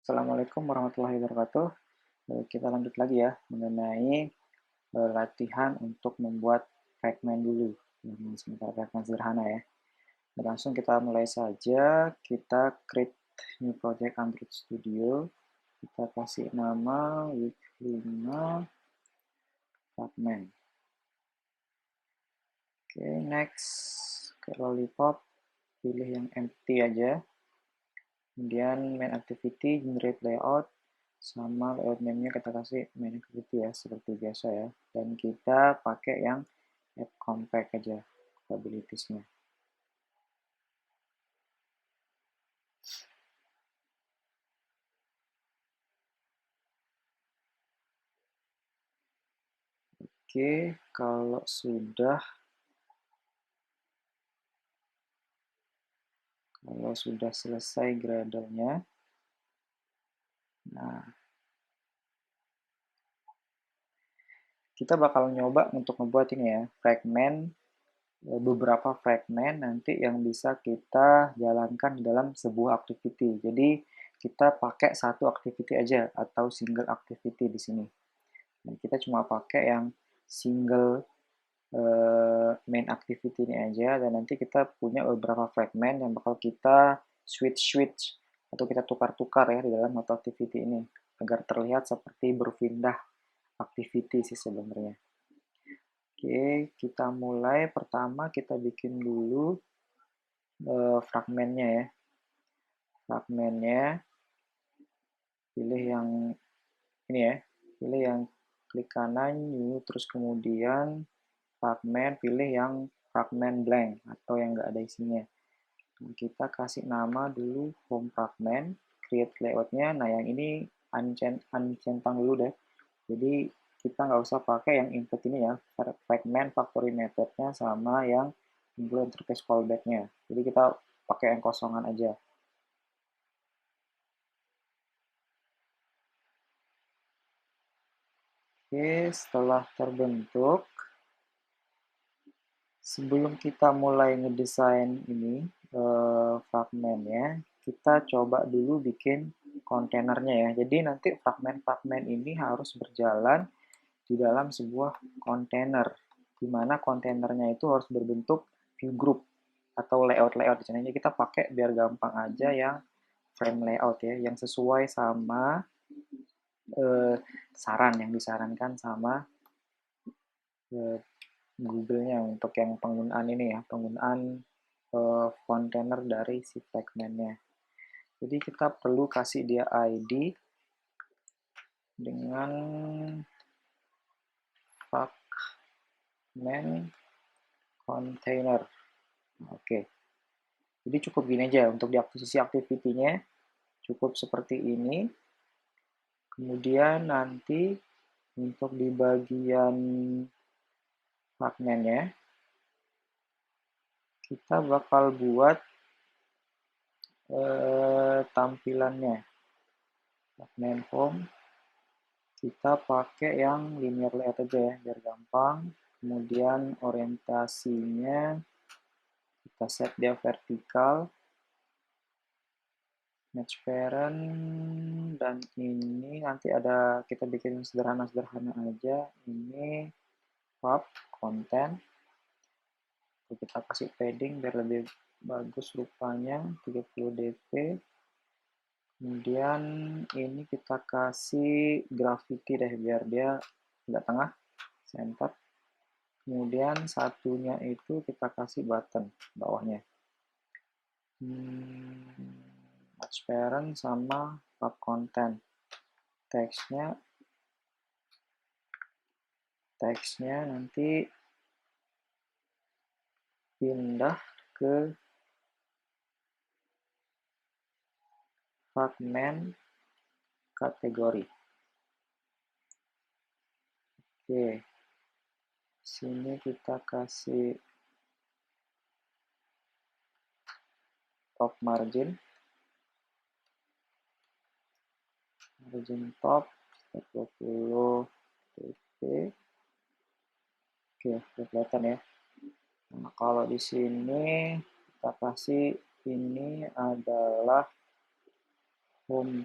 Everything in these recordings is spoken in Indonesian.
Assalamualaikum warahmatullahi wabarakatuh. Kita lanjut lagi ya mengenai latihan untuk membuat fragment dulu. Sementara fragment sederhana ya. Langsung kita mulai saja. Kita create new project Android Studio. Kita kasih nama week 5 fragment. Oke, next ke lollipop. Pilih yang empty aja. Kemudian main activity, generate layout, sama layout name-nya kita kasih main activity ya, seperti biasa ya. Dan kita pakai yang add compact aja, capabilities-nya. Oke, kalau sudah selesai Gradle-nya, nah kita bakal nyoba untuk membuat ini ya, beberapa fragment nanti yang bisa kita jalankan dalam sebuah activity. Jadi kita pakai satu activity aja atau single activity di sini. Dan kita cuma pakai yang single main activity ini aja, dan nanti kita punya beberapa fragment yang bakal kita switch atau kita tukar-tukar ya di dalam satu activity ini agar terlihat seperti berpindah activity sih sebenarnya. Oke, kita mulai. Pertama kita bikin dulu fragmentnya ya. Fragmentnya pilih yang ini ya, pilih yang klik kanan new, terus kemudian fragment, pilih yang fragment blank atau yang nggak ada isinya. Nah, kita kasih nama dulu home fragment, create layoutnya. Nah yang ini uncentang dulu deh. Jadi kita nggak usah pakai yang input ini ya, fragment factory methodnya sama yang include interface callback-nya. Jadi kita pakai yang kosongan aja. Oke, setelah terbentuk, sebelum kita mulai ngedesain ini fragmentnya, kita coba dulu bikin kontainernya ya. Jadi nanti fragment-fragment ini harus berjalan di dalam sebuah kontainer, di mana kontainernya itu harus berbentuk view group atau layout-layout. Di sini kita pakai biar gampang aja yang frame layout ya, yang sesuai sama saran yang disarankan sama Google-nya untuk yang penggunaan ini ya, penggunaan kontainer dari si fragment-nya. Jadi kita perlu kasih dia ID dengan fragment container. Oke. Jadi cukup gini aja untuk di sisi activity-nya, cukup seperti ini. Kemudian nanti untuk di bagian fragmentnya, kita bakal buat tampilannya. Fragment home, kita pakai yang linear layout aja ya, biar gampang. Kemudian orientasinya, kita set dia vertikal. Match parent, dan ini nanti ada, kita bikin sederhana-sederhana aja. Ini pub, content. Kita kasih padding biar lebih bagus rupanya, 30 dp. Kemudian ini kita kasih graffiti deh biar dia nggak tengah, center. Kemudian satunya itu kita kasih button bawahnya. Match parent sama pub content. Teksnya nanti pindah ke fragment kategori. Oke, sini kita kasih top margin top 20 dp. Oke, kelihatan ya. Nah, kalau di sini kita kasih ini adalah home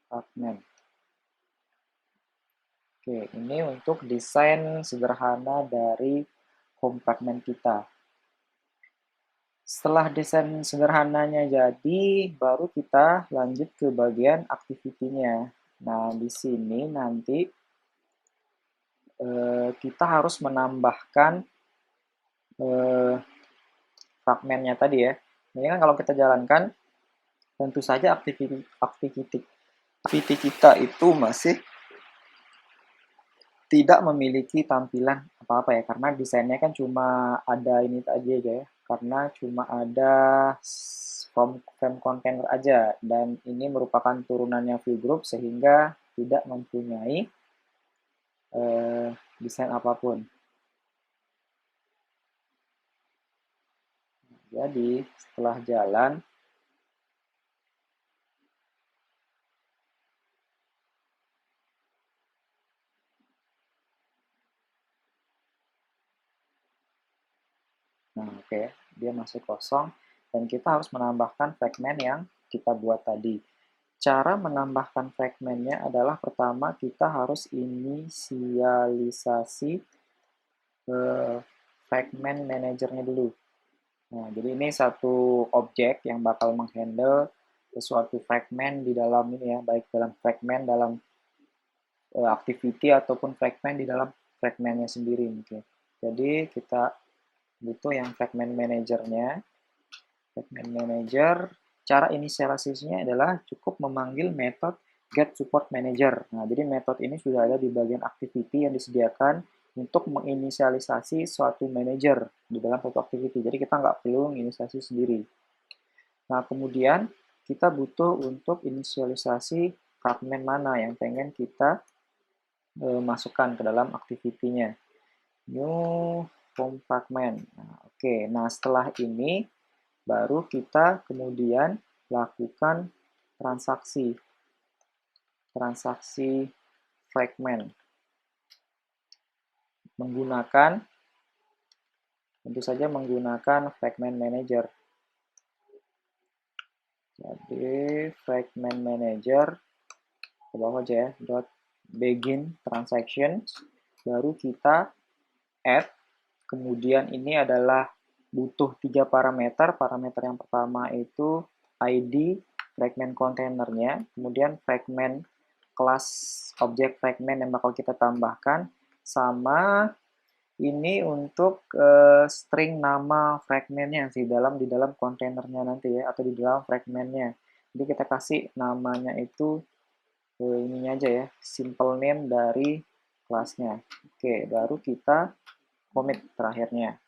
fragment. Oke, ini untuk desain sederhana dari home fragment kita. Setelah desain sederhananya jadi, baru kita lanjut ke bagian activity-nya. Nah, di sini nanti kita harus menambahkan fragmennya tadi ya. Ini kan kalau kita jalankan, tentu saja activity kita itu masih tidak memiliki tampilan apa-apa ya, karena desainnya kan cuma ada ini aja ya, karena cuma ada frame container aja, dan ini merupakan turunannya view group sehingga tidak mempunyai desain apapun. Jadi setelah jalan, nah oke, dia masih kosong, dan kita harus menambahkan fragment yang kita buat tadi. Cara menambahkan fragmentnya adalah pertama kita harus inisialisasi fragment manajernya dulu. Nah, jadi ini satu objek yang bakal menghandle sesuatu fragment di dalam ini ya, baik dalam fragment dalam activity ataupun fragment di dalam fragmentnya sendiri mungkin. Jadi kita butuh yang fragment manajernya. Fragment manager, cara inisialisasinya adalah cukup memanggil metode get support manager. Nah, jadi metode ini sudah ada di bagian activity yang disediakan untuk menginisialisasi suatu manager di dalam satu activity. Jadi kita nggak perlu menginisialisasi sendiri. Nah, kemudian kita butuh untuk inisialisasi fragment mana yang pengen kita masukkan ke dalam activity-nya. New home fragment. Nah, oke. Nah, setelah ini baru kita kemudian lakukan transaksi fragment menggunakan, tentu saja menggunakan fragment manager. Jadi fragment manager ke bawah aja ya, dot begin transactions, baru kita add, kemudian ini adalah butuh 3 parameter. Parameter yang pertama itu ID fragment containernya, kemudian fragment kelas objek fragment yang bakal kita tambahkan, sama ini untuk string nama fragmentnya sih di dalam kontainernya nanti ya, atau di dalam fragmentnya. Jadi kita kasih namanya itu ininya aja ya, simple name dari kelasnya. Oke, baru kita commit terakhirnya.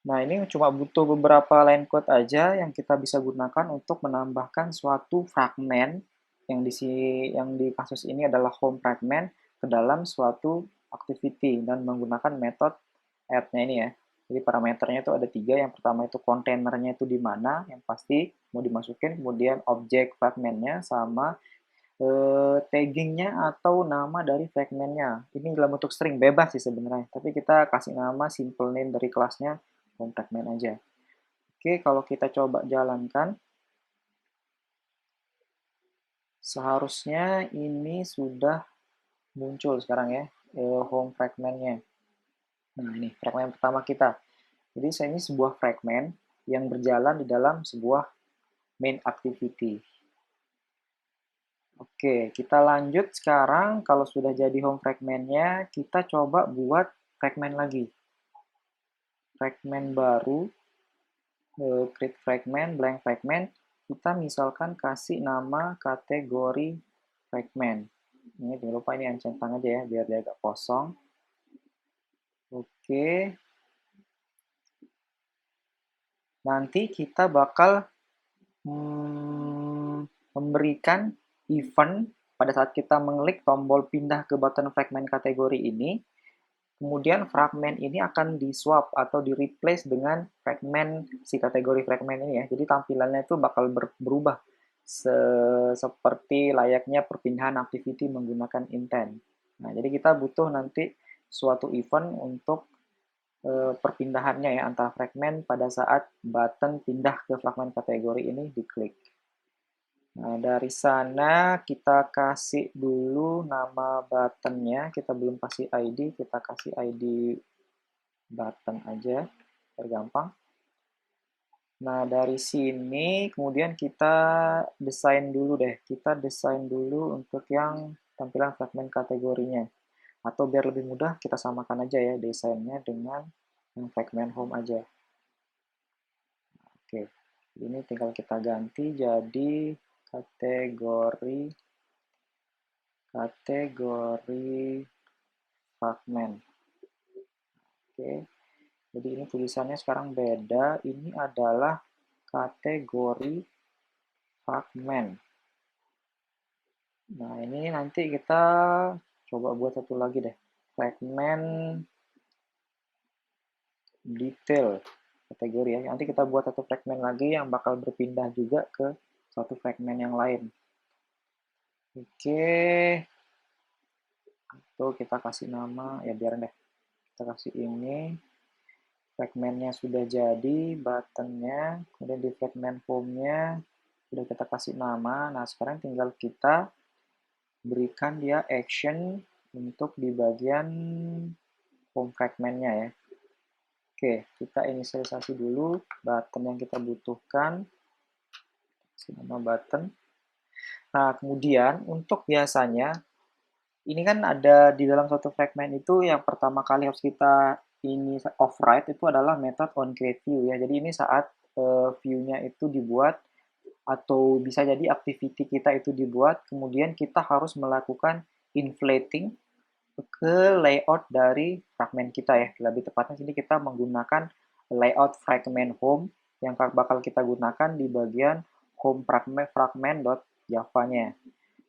Nah, ini cuma butuh beberapa line code aja yang kita bisa gunakan untuk menambahkan suatu fragment yang di kasus ini adalah home fragment ke dalam suatu activity dan menggunakan metode add-nya ini ya. Jadi parameternya itu ada 3. Yang pertama itu kontainernya itu di mana, yang pasti mau dimasukin, kemudian objek fragmentnya sama taggingnya atau nama dari fragmentnya. Ini dalam bentuk string, bebas sih sebenarnya, tapi kita kasih nama simple name dari kelasnya home fragment aja. Oke, kalau kita coba jalankan, seharusnya ini sudah muncul sekarang ya, home fragmentnya. Nah, ini fragment pertama kita. Jadi ini sebuah fragment yang berjalan di dalam sebuah main activity. Oke, kita lanjut sekarang. Kalau sudah jadi home fragmentnya, kita coba buat fragment lagi. Fragment baru, create fragment, blank fragment. Kita misalkan kasih nama kategori fragment. Ini jangan lupa ini centang aja ya, biar dia agak kosong. Oke. Nanti kita bakal memberikan event pada saat kita mengklik tombol pindah ke button fragment kategori ini. Kemudian fragment ini akan di-swap atau di-replace dengan fragment si kategori fragment ini ya. Jadi tampilannya itu bakal berubah seperti layaknya perpindahan activity menggunakan intent. Nah, jadi kita butuh nanti suatu event untuk perpindahannya ya antara fragment pada saat button pindah ke fragment kategori ini diklik. Nah, dari sana kita kasih dulu nama buttonnya. Kita belum kasih ID, kita kasih ID button aja, biar gampang. Nah, dari sini kemudian kita desain dulu deh. Kita desain dulu untuk yang tampilan fragmen kategorinya. Atau biar lebih mudah, kita samakan aja ya desainnya dengan yang fragment home aja. Oke, ini tinggal kita ganti jadi kategori fragment. Oke, jadi ini tulisannya sekarang beda. Ini adalah kategori fragment. Nah, ini nanti kita coba buat satu lagi deh. Fragment detail kategori ya. Nanti kita buat satu fragment lagi yang bakal berpindah juga ke satu fragment yang lain. Oke, tuh kita kasih nama, ya biar deh. Kita kasih ini. Fragmentnya sudah jadi, buttonnya, kemudian di fragment home-nya sudah kita kasih nama. Nah, sekarang tinggal kita berikan dia action untuk di bagian home fragment-nya ya. Oke, kita inisialisasi dulu button yang kita butuhkan. Nama button. Nah, kemudian untuk biasanya, ini kan ada di dalam suatu fragment itu yang pertama kali harus kita ini override itu adalah method onCreateView ya. Jadi ini saat view-nya itu dibuat atau bisa jadi activity kita itu dibuat, kemudian kita harus melakukan inflating ke layout dari fragment kita ya. Lebih tepatnya sini kita menggunakan layout fragment home yang bakal kita gunakan di bagian home fragment.java-nya.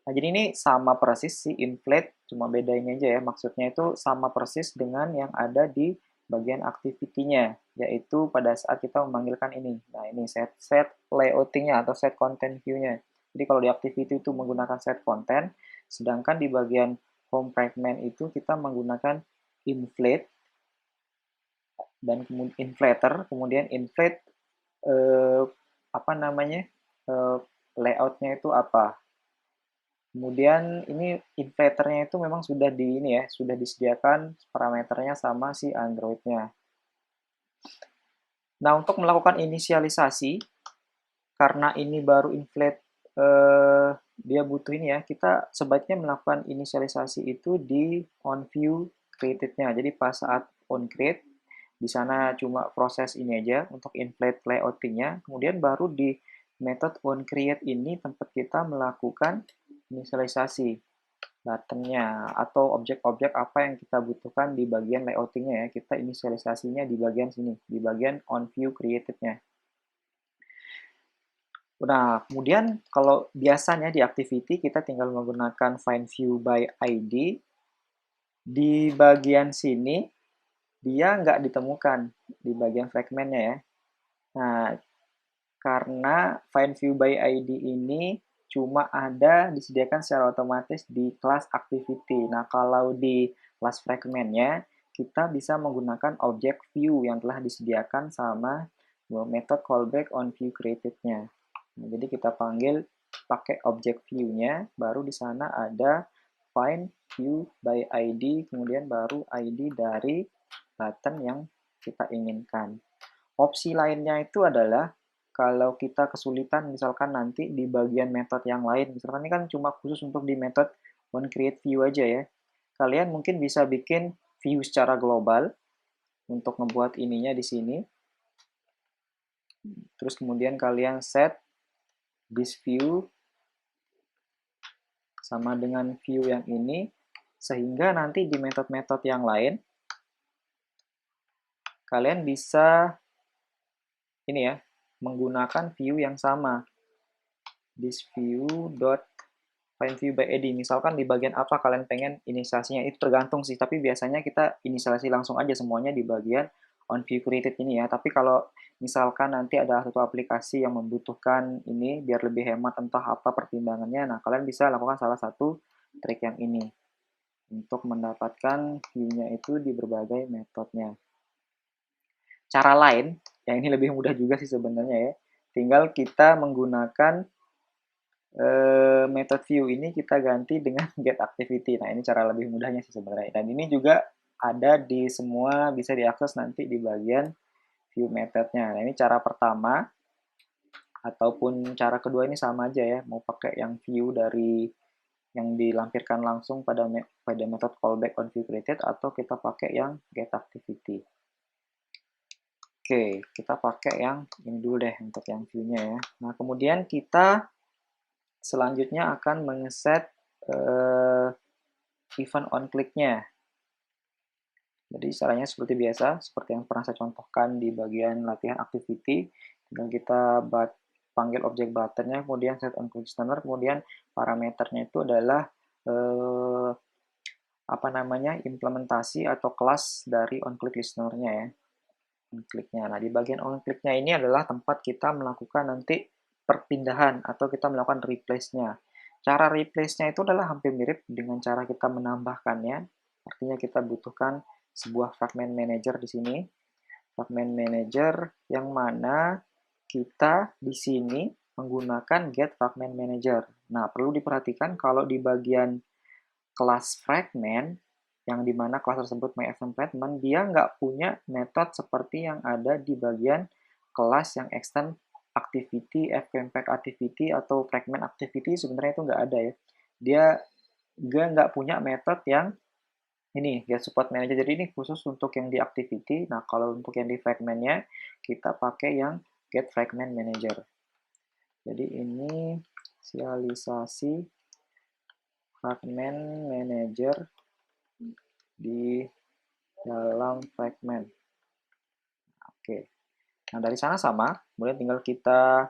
Nah, jadi ini sama persis si inflate, cuma bedanya aja ya. Maksudnya itu sama persis dengan yang ada di bagian activity-nya, yaitu pada saat kita memanggilkan ini. Nah, ini set layouting-nya atau set content view-nya. Jadi kalau di activity itu menggunakan set content, sedangkan di bagian home fragment itu kita menggunakan inflate dan kemudian inflater, kemudian inflate apa namanya layoutnya itu apa. Kemudian ini inflatornya itu memang sudah di ini ya, sudah disediakan parameternya sama si Android-nya. Nah, untuk melakukan inisialisasi, karena ini baru inflate, dia butuh ini ya, kita sebaiknya melakukan inisialisasi itu di onView created-nya. Jadi pas saat onCreate, di sana cuma proses ini aja untuk inflate layouting-nya, kemudian baru di method onCreate ini tempat kita melakukan inisialisasi button-nya atau objek-objek apa yang kita butuhkan di bagian layouting-nya ya. Kita inisialisasinya di bagian sini, di bagian onView created-nya. Nah, kemudian kalau biasanya di activity kita tinggal menggunakan find view by ID. Di bagian sini dia nggak ditemukan di bagian fragmentnya ya. Nah, karena find view by ID ini cuma ada disediakan secara otomatis di kelas activity. Nah, kalau di kelas fragmentnya, kita bisa menggunakan objek view yang telah disediakan sama method callback on view created-nya. Nah, jadi kita panggil pakai objek view-nya, baru di sana ada find view by ID, kemudian baru ID dari button yang kita inginkan. Opsi lainnya itu adalah kalau kita kesulitan misalkan nanti di bagian method yang lain, misalkan ini kan cuma khusus untuk di method onCreateView aja ya. Kalian mungkin bisa bikin view secara global untuk ngebuat ininya di sini. Terus kemudian kalian set this view sama dengan view yang ini, sehingga nanti di metode-metode yang lain, kalian bisa ini ya, menggunakan view yang sama. This view dot find view by ID. Misalkan di bagian apa kalian pengen inisialisasinya, itu tergantung sih, tapi biasanya kita inisialisasi langsung aja semuanya di bagian on view created ini ya. Tapi kalau misalkan nanti ada satu aplikasi yang membutuhkan ini biar lebih hemat entah apa pertimbangannya, nah kalian bisa lakukan salah satu trik yang ini untuk mendapatkan view-nya itu di berbagai metodenya. Cara lain, yang ini lebih mudah juga sih sebenarnya ya, tinggal kita menggunakan method view ini kita ganti dengan get activity. Nah, ini cara lebih mudahnya sih sebenarnya. Dan ini juga ada di semua, bisa diakses nanti di bagian view methodnya. Nah, ini cara pertama, ataupun cara kedua ini sama aja ya, mau pakai yang view dari yang dilampirkan langsung pada method callback on view created, atau kita pakai yang get activity. Oke, kita pakai yang ini dulu deh untuk yang view-nya ya. Nah, kemudian kita selanjutnya akan mengeset event on click-nya. Jadi caranya seperti biasa, seperti yang pernah saya contohkan di bagian latihan activity. Dan kita panggil objek button-nya, kemudian set on click listener, kemudian parameternya itu adalah implementasi atau kelas dari on click listener-nya ya. On click-nya. Nah, di bagian on click-nya ini adalah tempat kita melakukan nanti perpindahan atau kita melakukan replace-nya. Cara replace-nya itu adalah hampir mirip dengan cara kita menambahkannya. Artinya kita butuhkan sebuah fragment manager di sini. Fragment manager yang mana kita di sini menggunakan get fragment manager. Nah, perlu diperhatikan kalau di bagian kelas fragment, yang dimana kelas tersebut myFM fragment, dia nggak punya metode seperti yang ada di bagian kelas yang extend activity, fcampact activity, atau fragment activity, sebenarnya itu nggak ada ya. Dia nggak punya metode yang ini, get support manager. Jadi ini khusus untuk yang di activity. Nah, kalau untuk yang di fragmentnya, kita pakai yang get fragment manager. Jadi ini inisialisasi fragment manager di dalam fragment. Oke. Nah, dari sana sama. Kemudian tinggal kita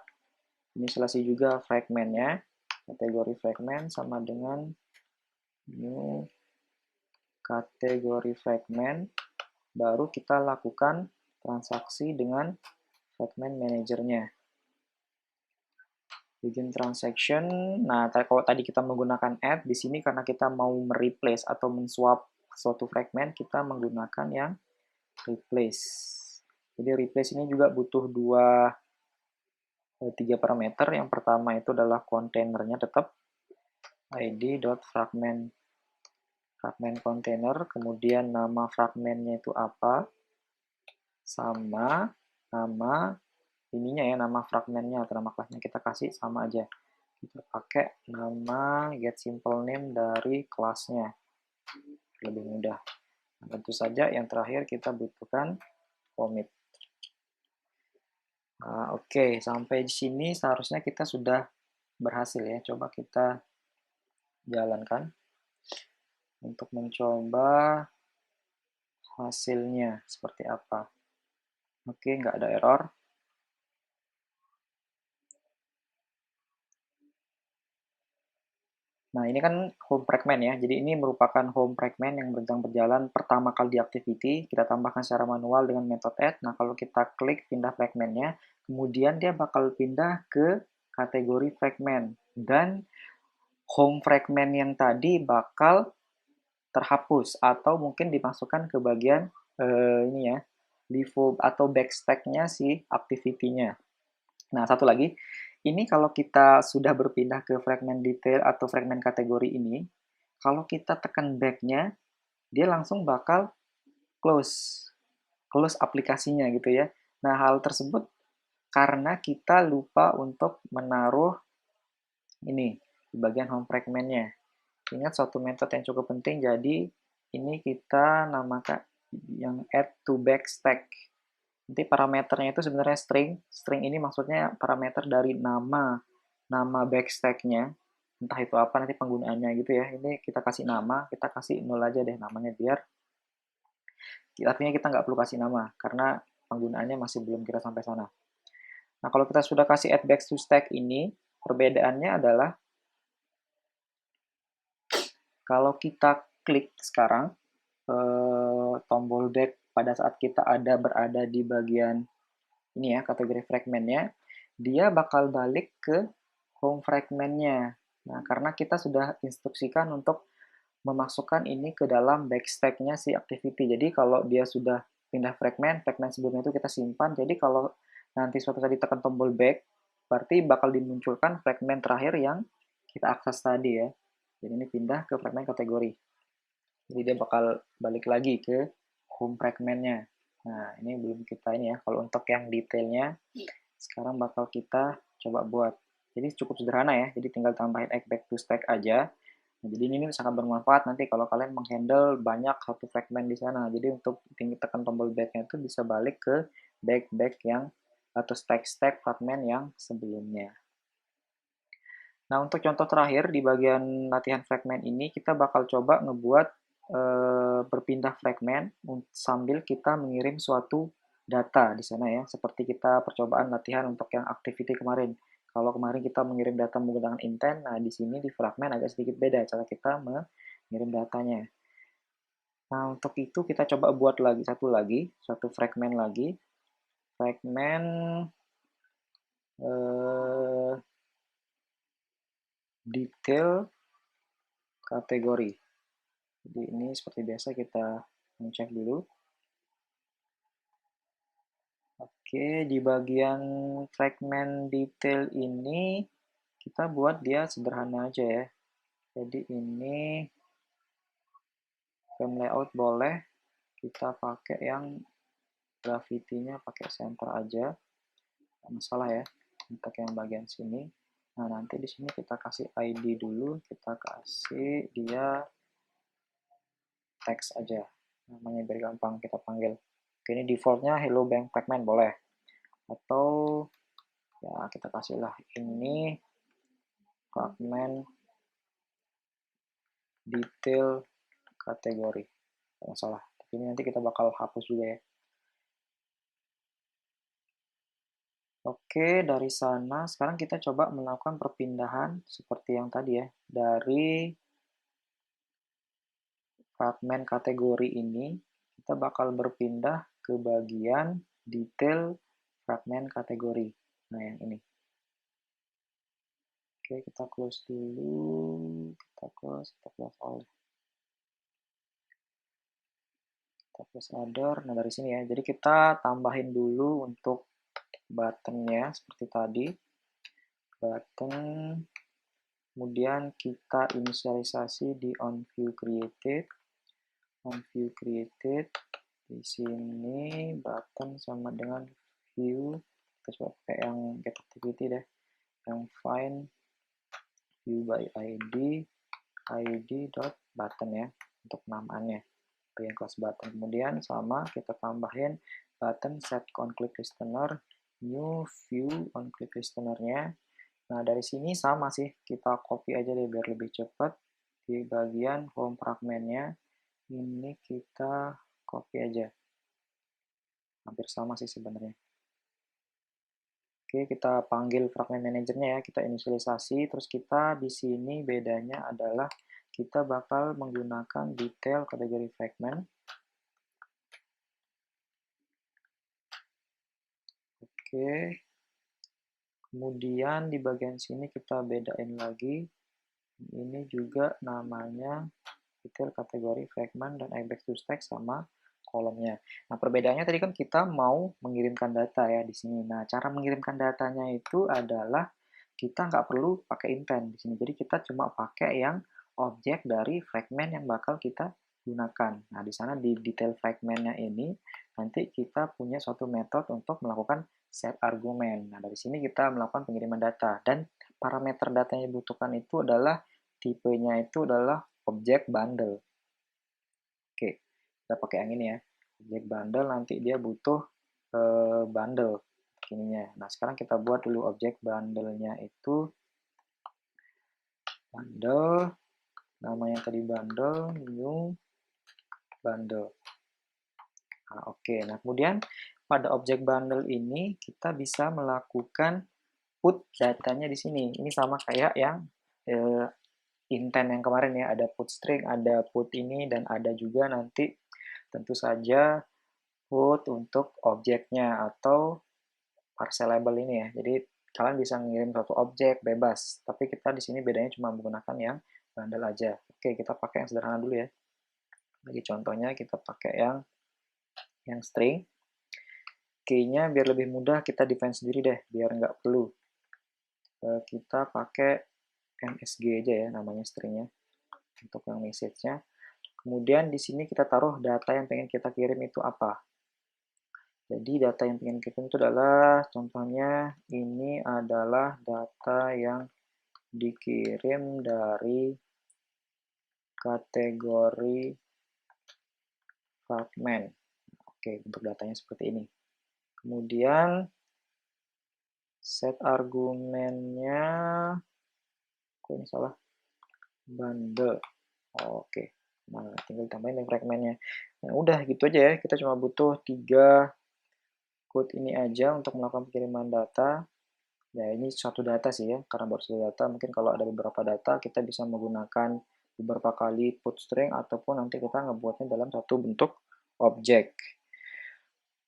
inisialisasi juga fragmentnya. Kategori fragment sama dengan new kategori fragment. Baru kita lakukan transaksi dengan fragment manajernya. Begin transaction. Nah, kalau tadi kita menggunakan add, di sini karena kita mau mereplace atau menswap suatu fragment, kita menggunakan yang replace. Jadi replace ini juga butuh tiga parameter. Yang pertama itu adalah kontainernya tetap id.fragment container, kemudian nama fragmentnya itu apa, sama nama ininya ya, nama fragmentnya atau nama kelasnya kita kasih sama aja. Kita pakai nama get simple name dari kelasnya, lebih mudah. Nah, tentu saja yang terakhir kita butuhkan commit. Nah, oke, sampai di sini seharusnya kita sudah berhasil ya. Coba kita jalankan untuk mencoba hasilnya seperti apa. Oke, nggak ada error. Nah, ini kan home fragment ya. Jadi ini merupakan home fragment yang berjalan pertama kali di activity. Kita tambahkan secara manual dengan metode add. Nah, kalau kita klik pindah fragmentnya, kemudian dia bakal pindah ke kategori fragment. Dan home fragment yang tadi bakal terhapus atau mungkin dimasukkan ke bagian ini ya, default atau backstack-nya si activity-nya. Nah, satu lagi, ini kalau kita sudah berpindah ke fragment detail atau fragment kategori ini, kalau kita tekan back-nya, dia langsung bakal close aplikasinya gitu ya. Nah, hal tersebut karena kita lupa untuk menaruh ini di bagian home fragment-nya. Ingat suatu metode yang cukup penting, jadi ini kita namakan yang add to backstack. Nanti parameternya itu sebenarnya string. String ini maksudnya parameter dari nama backstack-nya. Entah itu apa nanti penggunaannya gitu ya. Ini kita kasih nama, kita kasih 0 aja deh namanya biar artinya kita nggak perlu kasih nama karena penggunaannya masih belum kita sampai sana. Nah, kalau kita sudah kasih add back to stack ini, perbedaannya adalah kalau kita klik sekarang tombol back pada saat kita berada di bagian ini ya, kategori fragmentnya, dia bakal balik ke home fragmentnya. Nah, karena kita sudah instruksikan untuk memasukkan ini ke dalam backstack-nya si activity. Jadi kalau dia sudah pindah fragment sebelumnya itu kita simpan. Jadi kalau nanti suatu saat ditekan tombol back, berarti bakal dimunculkan fragment terakhir yang kita akses tadi ya. Jadi ini pindah ke fragmen kategori. Jadi dia bakal balik lagi ke home fragmentnya. Nah, ini belum kita ini ya. Kalau untuk yang detailnya, sekarang bakal kita coba buat. Jadi cukup sederhana ya. Jadi tinggal tambahin add back to stack aja. Nah, jadi ini sangat bermanfaat nanti kalau kalian menghandle banyak satu fragment di sana. Jadi untuk tekan tombol back-nya itu bisa balik ke back yang atau stack fragment yang sebelumnya. Nah, untuk contoh terakhir di bagian latihan fragment ini kita bakal coba ngebuat berpindah fragment sambil kita mengirim suatu data di sana ya, seperti kita percobaan latihan untuk yang activity kemarin. Kalau kemarin kita mengirim data menggunakan intent, nah di sini di fragment agak sedikit beda cara kita mengirim datanya. Nah, untuk itu kita coba buat satu fragment lagi, fragment detail kategori. Jadi ini seperti biasa kita ngecek dulu. Oke, di bagian fragment detail ini kita buat dia sederhana aja ya. Jadi ini frame layout boleh kita pakai yang gravity-nya pakai center aja. Nggak masalah ya untuk yang bagian sini. Nah, nanti di sini kita kasih ID dulu, kita kasih dia text aja. Namanya biar gampang kita panggil. Oke, ini defaultnya hello bank fragment boleh. Atau ya kita kasihlah ini fragment detail kategori. Tidak masalah. Tapi ini nanti kita bakal hapus juga ya. Oke, dari sana sekarang kita coba melakukan perpindahan seperti yang tadi ya. Dari fragmen kategori ini, kita bakal berpindah ke bagian detail fragmen kategori. Nah, yang ini. Oke, kita close dulu. Kita close all. Kita close other. Nah, dari sini ya. Jadi kita tambahin dulu untuk buttonnya seperti tadi. Button. Kemudian kita inisialisasi di onViewCreated. OnViewCreated. Di sini button sama dengan view. Kita coba pakai yang getActivity deh. Yang find view by ID, id.button ya, untuk namaannya. Bagian kelas button. Kemudian sama kita tambahin button set onClick listener, new view onClick listener-nya. Nah, dari sini sama sih, kita copy aja deh biar lebih cepat. Di bagian home fragment-nya, ini kita copy aja. Hampir sama sih sebenarnya. Oke, kita panggil fragment manajernya ya, kita inisialisasi, terus kita di sini bedanya adalah kita bakal menggunakan detail kategori fragment. Oke. Kemudian di bagian sini kita bedain lagi. Ini juga namanya detail kategori fragment dan add back to stack sama kolomnya. Nah, perbedaannya tadi kan kita mau mengirimkan data ya di sini. Nah, cara mengirimkan datanya itu adalah kita nggak perlu pakai intent di sini. Jadi kita cuma pakai yang objek dari fragment yang bakal kita gunakan. Nah, di sana di detail fragmentnya ini nanti kita punya suatu metode untuk melakukan set argumen. Nah, dari sini kita melakukan pengiriman data dan parameter data yang dibutuhkan itu adalah tipenya itu adalah objek bundle. Oke, kita pakai yang ini ya. Objek bundle nanti dia butuh bundle ininya. Nah, sekarang kita buat dulu objek bundle-nya itu bundle, namanya tadi bundle, new bundle. Nah, oke. Nah, kemudian pada objek bundle ini kita bisa melakukan put datanya di sini. Ini sama kayak yang intent yang kemarin ya, ada put string, ada put ini, dan ada juga nanti tentu saja put untuk objeknya atau parcel label ini ya. Jadi kalian bisa ngirim suatu objek bebas, tapi kita di sini bedanya cuma menggunakan yang bundle aja. Oke, kita pakai yang sederhana dulu ya. Bagi contohnya kita pakai yang string. Key-nya biar lebih mudah kita define sendiri deh, biar nggak perlu kita pakai MSG aja ya namanya stringnya untuk yang message-nya. Kemudian di sini kita taruh data yang pengen kita kirim itu apa. Jadi data yang pengen kirim itu adalah, contohnya ini adalah data yang dikirim dari kategori fragment. Oke, bentuk datanya seperti ini. Kemudian set argumennya, kok ini salah, bundle. Oke, nah tinggal tambahin fragmentnya. Nah udah gitu aja ya, kita cuma butuh 3 code ini aja untuk melakukan pengiriman data. Ya ini suatu data sih ya, karena baru satu data, mungkin kalau ada beberapa data kita bisa menggunakan beberapa kali put string ataupun nanti kita ngebuatnya dalam satu bentuk objek.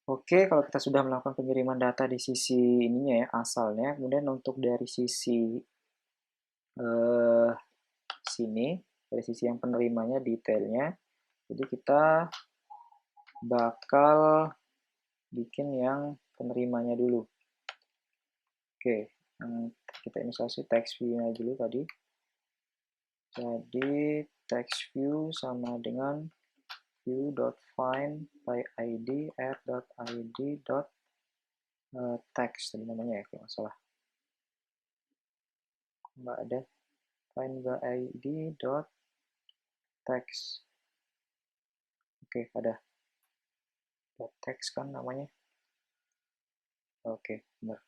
Oke, kalau kita sudah melakukan pengiriman data di sisi ininya ya, asalnya, kemudian untuk dari sisi sini, dari sisi yang penerimanya, detailnya, jadi kita bakal bikin yang penerimanya dulu. Oke, kita inisialisasi text view-nya dulu tadi. Jadi text view sama dengan view.find by id r.id.text tadi namanya ya kalau nggak salah. Nggak ada find by id.text. Oke, ada text kan namanya. Oke, benar.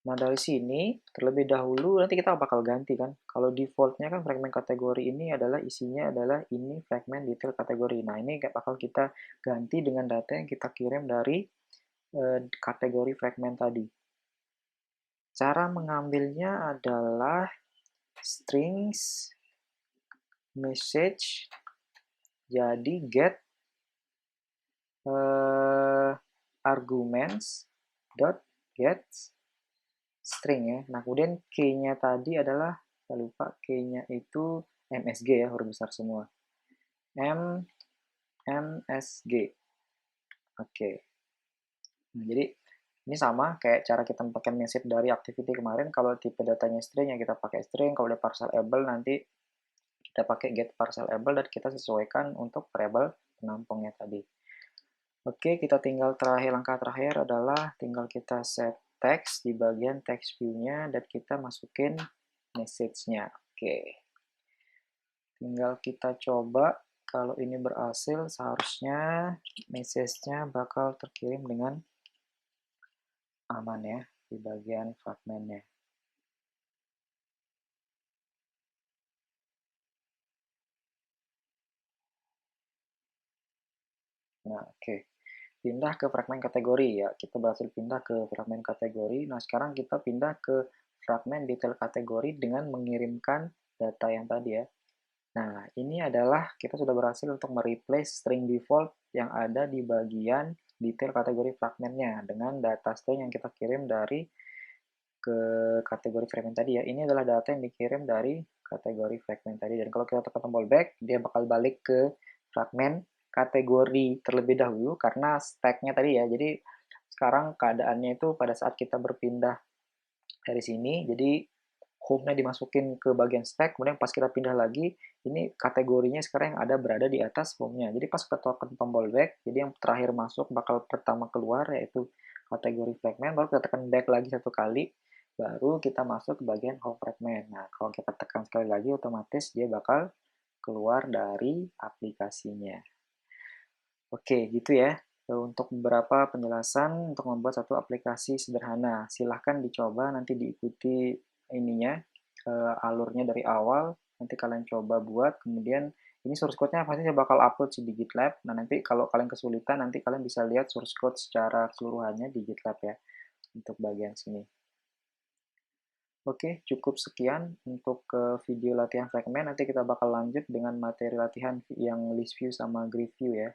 Nah, dari sini, terlebih dahulu nanti kita bakal ganti kan. Kalau defaultnya kan fragment kategori ini adalah isinya adalah ini fragment detail kategori. Nah, ini bakal kita ganti dengan data yang kita kirim dari kategori fragment tadi. Cara mengambilnya adalah strings message, jadi get arguments dot get string ya. Nah, kemudian key-nya tadi adalah, saya lupa, key-nya itu MSG ya, huruf besar semua. MSG. Oke. Nah, jadi ini sama kayak cara kita pakai message dari activity kemarin. Kalau tipe datanya string ya kita pakai string. Kalau udah parcelable nanti kita pakai get parcelable dan kita sesuaikan untuk variable penampungnya tadi. Oke, kita tinggal langkah terakhir adalah tinggal kita set text di bagian text view-nya dan kita masukin message-nya. Oke. Tinggal kita coba kalau ini berhasil seharusnya message-nya bakal terkirim dengan aman ya di bagian fragmentnya. Nah, oke. Pindah ke fragmen kategori ya. Kita berhasil pindah ke fragmen kategori. Nah, sekarang kita pindah ke fragmen detail kategori dengan mengirimkan data yang tadi ya. Nah, ini adalah kita sudah berhasil untuk mereplace string default yang ada di bagian detail kategori fragmentnya dengan data string yang kita kirim dari ke kategori fragment tadi ya. Ini adalah data yang dikirim dari kategori fragment tadi. Dan kalau kita tekan tombol back, dia bakal balik ke fragment kategori terlebih dahulu karena stack-nya tadi ya. Jadi sekarang keadaannya itu pada saat kita berpindah dari sini, jadi home-nya dimasukin ke bagian stack, kemudian pas kita pindah lagi, ini kategorinya sekarang yang ada berada di atas home-nya. Jadi pas kita tekan tombol back, jadi yang terakhir masuk bakal pertama keluar, yaitu kategori fragment, baru kita tekan back lagi satu kali, baru kita masuk ke bagian home fragment. Nah, kalau kita tekan sekali lagi, otomatis dia bakal keluar dari aplikasinya. Oke, gitu ya. Untuk beberapa penjelasan untuk membuat satu aplikasi sederhana. Silahkan dicoba, nanti diikuti ininya, alurnya dari awal. Nanti kalian coba buat, kemudian ini source code-nya pasti saya bakal upload di GitLab. Nah, nanti kalau kalian kesulitan, nanti kalian bisa lihat source code secara keseluruhannya di GitLab ya, untuk bagian sini. Oke, cukup sekian untuk video latihan fragment. Nanti kita bakal lanjut dengan materi latihan yang list view sama grid view ya.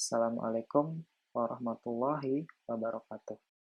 Assalamualaikum warahmatullahi wabarakatuh.